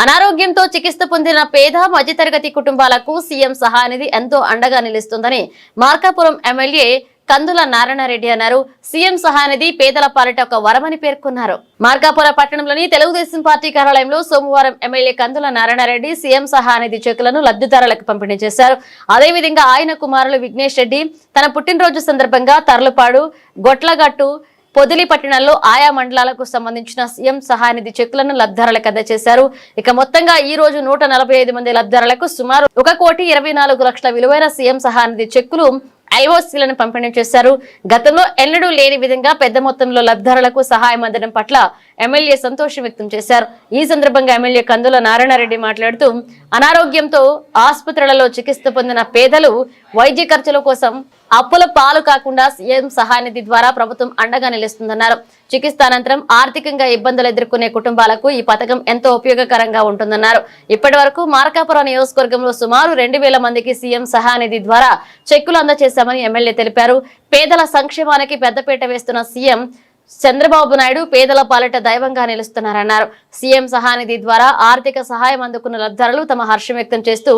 అనారోగ్యంతో చికిత్స పొందిన పేద మధ్యతరగతి కుటుంబాలకు సీఎం సహాయనిధి ఎంతో అండగా నిలుస్తుందని మార్కాపురం ఎమ్మెల్యే కందుల నారాయణరెడ్డి అన్నారు. సీఎం సహాయనిధి పేదల పాలిట ఒక వరమని పేర్కొన్నారు. మార్కాపురం పట్టణంలోని తెలుగుదేశం పార్టీ కార్యాలయంలో సోమవారం ఎమ్మెల్యే కందుల నారాయణరెడ్డి సీఎం సహాయనిధి చెక్కులను లబ్ధిదారులకు పంపిణీ చేశారు. అదేవిధంగా ఆయన కుమారులు విఘ్నేష్ రెడ్డి తన పుట్టినరోజు సందర్భంగా తర్లుపాడు, గొట్లగట్టు, పొదిలి పట్టణంలో ఆయా మండలాలకు సంబంధించిన సీఎం సహాయనిధి చెక్కులను లబ్ధిదారులకు అందజేశారు. ఇక మొత్తంగా ఈ రోజు 145 మంది లబ్ధిదారులకు సుమారు 1,24,00,000 విలువైన సీఎం సహాయనిధి చెక్కులు ఐఓసీలను పంపిణీ చేశారు. గతంలో ఎన్నడూ లేని విధంగా పెద్ద మొత్తంలో లబ్ధిదారులకు సహాయం అందడం పట్ల ఎమ్మెల్యే సంతోషం వ్యక్తం చేశారు. ఈ సందర్భంగా ఎమ్మెల్యే కందుల నారాయణరెడ్డి మాట్లాడుతూ అనారోగ్యంతో ఆసుపత్రులలో చికిత్స పొందిన పేదలు వైద్య ఖర్చుల కోసం అప్పుల పాలు కాకుండా సీఎం సహాయనిధి ద్వారా ప్రభుత్వం అండగా నిలుస్తుందన్నారు. చికిత్స అనంతరం ఆర్థికంగా ఇబ్బందులు ఎదుర్కొనే కుటుంబాలకు ఈ పథకం ఎంతో ఉపయోగకరంగా ఉంటుందన్నారు. ఇప్పటి వరకు మార్కాపురం నియోజకవర్గంలో సుమారు 2,000 మందికి సీఎం సహాయనిధి ద్వారా చెక్కులు అందజేశామని ఎమ్మెల్యే తెలిపారు. పేదల సంక్షేమానికి పెద్దపీట వేస్తున్న సీఎం చంద్రబాబు నాయుడు పేదల పాలిట దైవంగా నిలుస్తున్నారన్నారు. సీఎం సహాయనిధి ద్వారా ఆర్థిక సహాయం అందుకున్న లబ్ధిదారులు తమ హర్షం వ్యక్తం చేస్తూ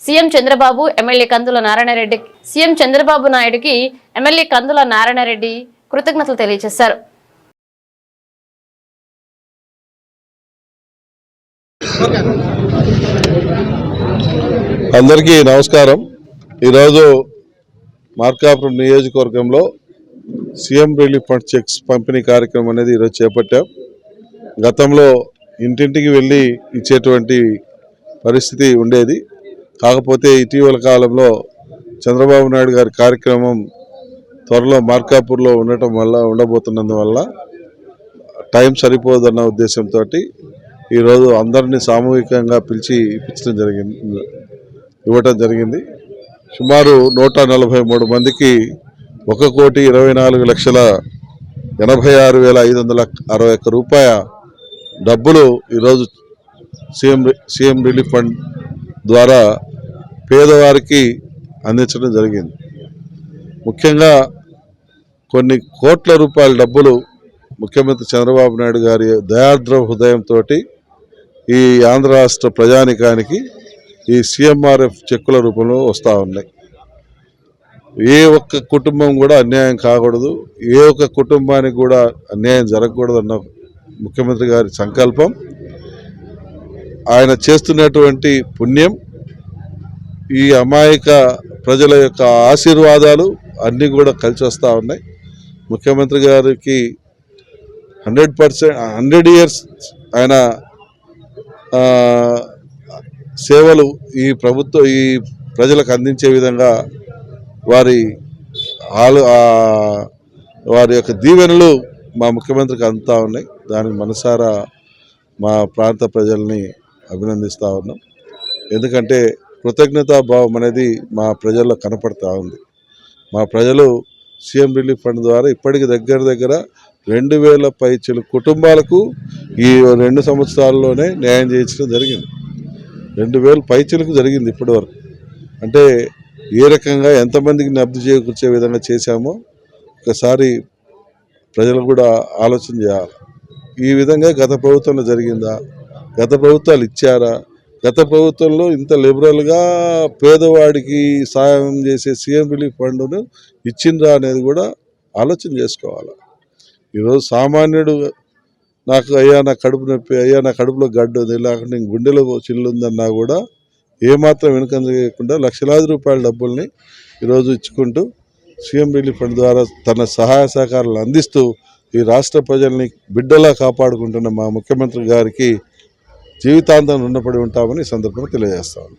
సీఎం చంద్రబాబు ఎమ్మెల్యే కందుల నారాయణరెడ్డి సీఎం చంద్రబాబు నాయుడుకి ఎమ్మెల్యే కందుల నారాయణరెడ్డి కృతజ్ఞతలు తెలియజేశారు. అందరికీ నమస్కారం. ఈరోజు మార్కాపురం నియోజకవర్గంలో సీఎం రిలీఫ్ ఫండ్ చెక్స్ పంపిణీ కార్యక్రమం అనేది ఈరోజు చేపట్టాం. గతంలో ఇంటింటికి వెళ్ళి ఇచ్చేటువంటి పరిస్థితి ఉండేది. కాకపోతే ఇటీవల కాలంలో చంద్రబాబు నాయుడు గారి కార్యక్రమం త్వరలో మార్కాపూర్లో ఉండబోతున్నందువల్ల టైం సరిపోదన్న ఉద్దేశంతో ఈరోజు అందరినీ సామూహికంగా పిలిచి ఇవ్వటం జరిగింది. సుమారు 143 మందికి 1,24,86,561 రూపాయ డబ్బులు ఈరోజు సీఎం రిలీఫ్ ఫండ్ ద్వారా పేదవారికి అందించడం జరిగింది. ముఖ్యంగా కొన్ని కోట్ల రూపాయల డబ్బులు ముఖ్యమంత్రి చంద్రబాబు నాయుడు గారి దయార్ద్ర హృదయంతో ఈ ఆంధ్ర రాష్ట్ర ప్రజానికానికి ఈ సీఎంఆర్ఎఫ్ చెక్కుల రూపంలో వస్తూ ఉన్నాయి. ఏ ఒక్క కుటుంబం కూడా అన్యాయం కాకూడదు, ఏ ఒక్క కుటుంబానికి కూడా అన్యాయం జరగకూడదు అన్న ముఖ్యమంత్రి గారి సంకల్పం. ఆయన చేస్తున్నటువంటి పుణ్యం, ఈ అమాయక ప్రజల యొక్క ఆశీర్వాదాలు అన్నీ కూడా కలిసి వస్తూ ఉన్నాయి. ముఖ్యమంత్రి గారికి 100 ఇయర్స్ ఆయన సేవలు ఈ ప్రజలకు అందించే విధంగా వారి యొక్క దీవెనలు మా ముఖ్యమంత్రికి అందుతూ ఉన్నాయి. దానికి మనసారా మా ప్రాంత ప్రజల్ని అభినందిస్తూ ఉన్నాం. ఎందుకంటే కృతజ్ఞతాభావం అనేది మా ప్రజల్లో కనపడతా ఉంది. మా ప్రజలు సీఎం రిలీఫ్ ఫండ్ ద్వారా ఇప్పటికి దగ్గర 2,000 పైచీల కుటుంబాలకు ఈ 2 సంవత్సరాల్లోనే న్యాయం చేయించడం జరిగింది. 2,000 పైచీలకు జరిగింది ఇప్పటి వరకు. అంటే ఏ రకంగా ఎంతమందికి లబ్ధి చేకూర్చే విధంగా చేశామో ఒకసారి ప్రజలు కూడా ఆలోచన చేయాలి. ఈ విధంగా గత ప్రభుత్వంలో జరిగిందా, గత ప్రభుత్వాలు ఇచ్చారా, గత ప్రభుత్వంలో ఇంత లిబరల్గా పేదవాడికి సాయం చేసే సీఎం రిలీఫ్ ఫండ్ను ఇచ్చిండ్రా అనేది కూడా ఆలోచన చేసుకోవాలి. ఈరోజు సామాన్యుడు నా కడుపు నొప్పి, నా కడుపులో గడ్డు ఉంది, లేకుంటే నేను గుండెలో చిల్లుందన్నా కూడా ఏమాత్రం వెనుకంజకుండా లక్షలాది రూపాయల డబ్బుల్ని ఈరోజు ఇచ్చుకుంటూ సీఎం రిలీఫ్ ఫండ్ ద్వారా తన సహాయ సహకారాలు అందిస్తూ ఈ రాష్ట్ర ప్రజల్ని బిడ్డలా కాపాడుకుంటున్న మా ముఖ్యమంత్రి గారికి జీవితాంతం రుణపడి ఉంటామని ఈ సందర్భంగా తెలియజేస్తాను.